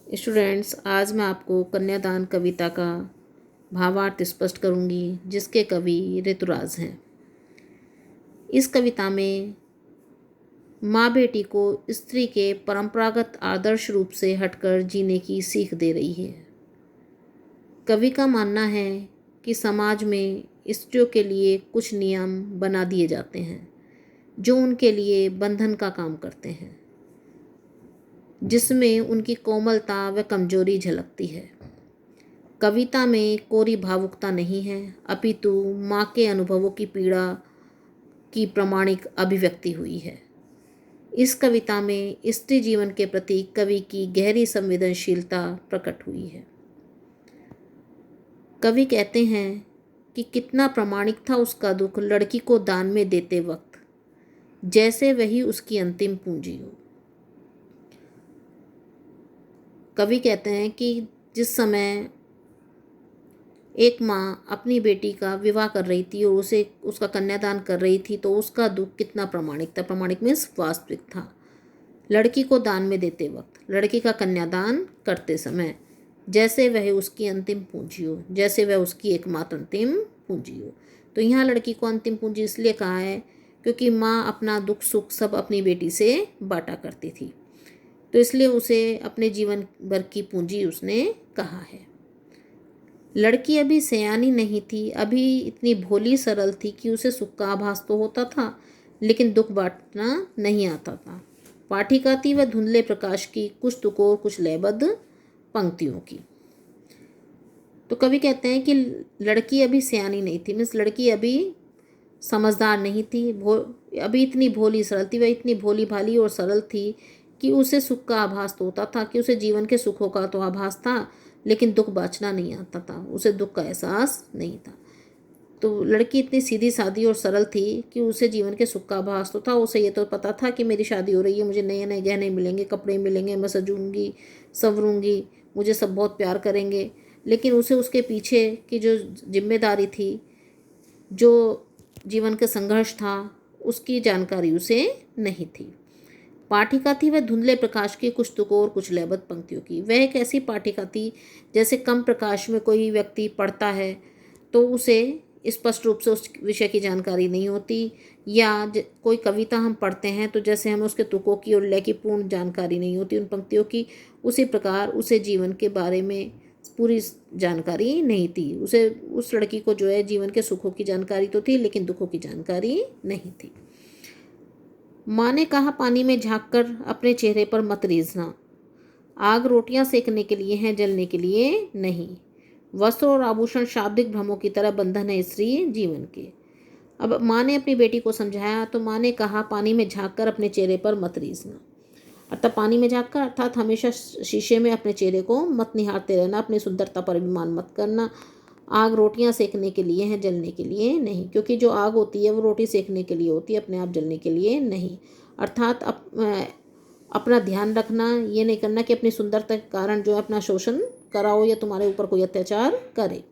Students, आज मैं आपको कन्यादान कविता का भावार्थ स्पष्ट करूंगी, जिसके कवि ऋतुराज हैं। इस कविता में माँ बेटी को स्त्री के परंपरागत आदर्श रूप से हटकर जीने की सीख दे रही है। कवि का मानना है कि समाज में स्त्रियों के लिए कुछ नियम बना दिए जाते हैं जो उनके लिए बंधन का काम करते हैं, जिसमें उनकी कोमलता व कमजोरी झलकती है। कविता में कोरी भावुकता नहीं है, अपितु माँ के अनुभवों की पीड़ा की प्रामाणिक अभिव्यक्ति हुई है। इस कविता में स्त्री जीवन के प्रति कवि की गहरी संवेदनशीलता प्रकट हुई है। कवि कहते हैं कि कितना प्रामाणिक था उसका दुख लड़की को दान में देते वक्त, जैसे वही उसकी अंतिम पूंजी हो। कवि कहते हैं कि जिस समय एक माँ अपनी बेटी का विवाह कर रही थी और उसे उसका कन्यादान कर रही थी, तो उसका दुख कितना प्रामाणिक था। प्रामाणिक मीन्स वास्तविक था। लड़की को दान में देते वक्त, लड़की का कन्यादान करते समय, जैसे वह उसकी अंतिम पूंजी हो, जैसे वह उसकी एकमात्र अंतिम पूंजी हो। तो यहाँ लड़की को अंतिम पूंजी इसलिए कहा है क्योंकि माँ अपना दुख सुख सब अपनी बेटी से बांटा करती थी, तो इसलिए उसे अपने जीवन भर की पूंजी उसने कहा है। लड़की अभी सयानी नहीं थी, अभी इतनी भोली सरल थी कि उसे सुख का आभास तो होता था, लेकिन दुख बांटना नहीं आता था। पाठिका थी वह धुंधले प्रकाश की, कुछ तुकोर कुछ लयबद्ध पंक्तियों की। तो कवि कहते हैं कि लड़की अभी सयानी नहीं थी, मीन्स लड़की अभी समझदार नहीं थी, अभी इतनी भोली सरल थी, वह इतनी भोली भाली और सरल थी कि उसे सुख का आभास तो होता था, कि उसे जीवन के सुखों का तो आभास था, लेकिन दुख बाँचना नहीं आता था, उसे दुख का एहसास नहीं था। तो लड़की इतनी सीधी सादी और सरल थी कि उसे जीवन के सुख का आभास तो था। उसे ये तो पता था कि मेरी शादी हो रही है, मुझे नए नए गहने मिलेंगे, कपड़े मिलेंगे, मैं सजूंगी संवरूंगी, मुझे सब बहुत प्यार करेंगे, लेकिन उसे उसके पीछे की जो जिम्मेदारी थी, जो जीवन का संघर्ष था, उसकी जानकारी उसे नहीं थी। पाठिका थी वह धुंधले प्रकाश की, कुछ तुकोर कुछ लयबद्ध पंक्तियों की। वह एक ऐसी पाठिका थी जैसे कम प्रकाश में कोई व्यक्ति पढ़ता है तो उसे स्पष्ट रूप से उस विषय की जानकारी नहीं होती, या कोई कविता हम पढ़ते हैं तो जैसे हमें उसके तुकों की और लय की पूर्ण जानकारी नहीं होती उन पंक्तियों की, उसी प्रकार उसे जीवन के बारे में पूरी जानकारी नहीं थी। उसे, उस लड़की को जो है जीवन के सुखों की जानकारी तो थी, लेकिन दुखों की जानकारी नहीं थी। माँ ने कहा, पानी में झांककर अपने चेहरे पर मत रीझना, आग रोटियां सेकने के लिए हैं, जलने के लिए नहीं। वस्त्र और आभूषण शाब्दिक भ्रमों की तरह बंधन है स्त्री जीवन के। अब माँ ने अपनी बेटी को समझाया, तो माँ ने कहा, पानी में झांककर अपने चेहरे पर मत रीझना। अर्थात पानी में झांककर अर्थात हमेशा शीशे में अपने चेहरे को मत निहारते रहना, अपनी सुंदरता पर अभिमान मत करना। आग रोटियां सेकने के लिए है, जलने के लिए नहीं, क्योंकि जो आग होती है वो रोटी सेकने के लिए होती है, अपने आप जलने के लिए नहीं। अर्थात अपना ध्यान रखना, ये नहीं करना कि अपनी सुंदरता के कारण जो है अपना शोषण कराओ या तुम्हारे ऊपर कोई अत्याचार करे।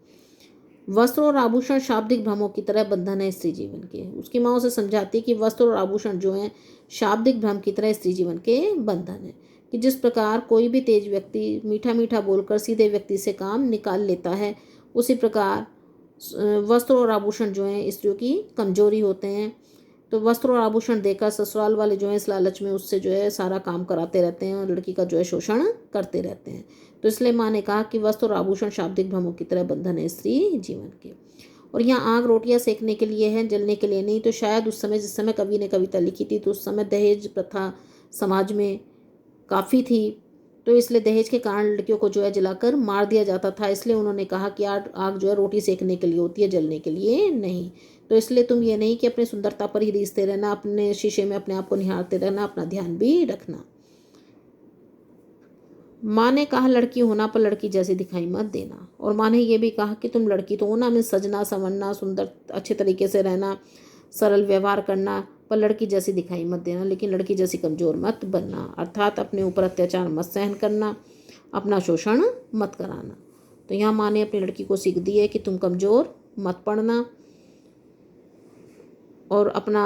वस्त्र और आभूषण शाब्दिक भ्रमों की तरह बंधन है स्त्री जीवन के। उसकी माँ उसे समझाती कि वस्त्र और आभूषण जो हैं शाब्दिक भ्रम की तरह स्त्री जीवन के बंधन है, कि जिस प्रकार कोई भी तेज व्यक्ति मीठा मीठा बोलकर सीधे व्यक्ति से काम निकाल लेता है, उसी प्रकार वस्त्र और आभूषण जो हैं स्त्रियों की कमजोरी होते हैं। तो वस्त्र और आभूषण देकर ससुराल वाले जो है इस लालच में उससे जो है सारा काम कराते रहते हैं और लड़की का जो है शोषण करते रहते हैं। तो इसलिए माँ ने कहा कि वस्त्र और आभूषण शाब्दिक भ्रमों की तरह बंधन है स्त्री जीवन के। और यहाँ आग रोटियां सेकने के लिए है, जलने के लिए नहीं। तो शायद उस समय, जिस समय कवि ने कविता लिखी थी, तो उस समय दहेज प्रथा समाज में काफ़ी थी, तो इसलिए दहेज के कारण लड़कियों को जो है जलाकर मार दिया जाता था। इसलिए उन्होंने कहा कि आग जो है रोटी सेकने के लिए होती है, जलने के लिए नहीं। तो इसलिए तुम ये नहीं कि अपनी सुंदरता पर ही रीझते रहना, अपने शीशे में अपने आप को निहारते रहना, अपना ध्यान भी रखना। माँ ने कहा, लड़की होना पर लड़की जैसी दिखाई मत देना। और माँ ने यह भी कहा कि तुम लड़की तो होना, में सजना संवरना, सुंदर अच्छे तरीके से रहना, सरल व्यवहार करना, पर लड़की जैसी दिखाई मत देना, लेकिन लड़की जैसी कमज़ोर मत बनना। अर्थात अपने ऊपर अत्याचार मत सहन करना, अपना शोषण मत कराना। तो यहाँ माँ ने अपनी लड़की को सीख दी है कि तुम कमज़ोर मत पड़ना, और अपना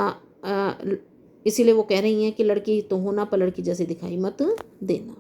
इसीलिए वो कह रही हैं कि लड़की तो होना पर लड़की जैसी दिखाई मत देना।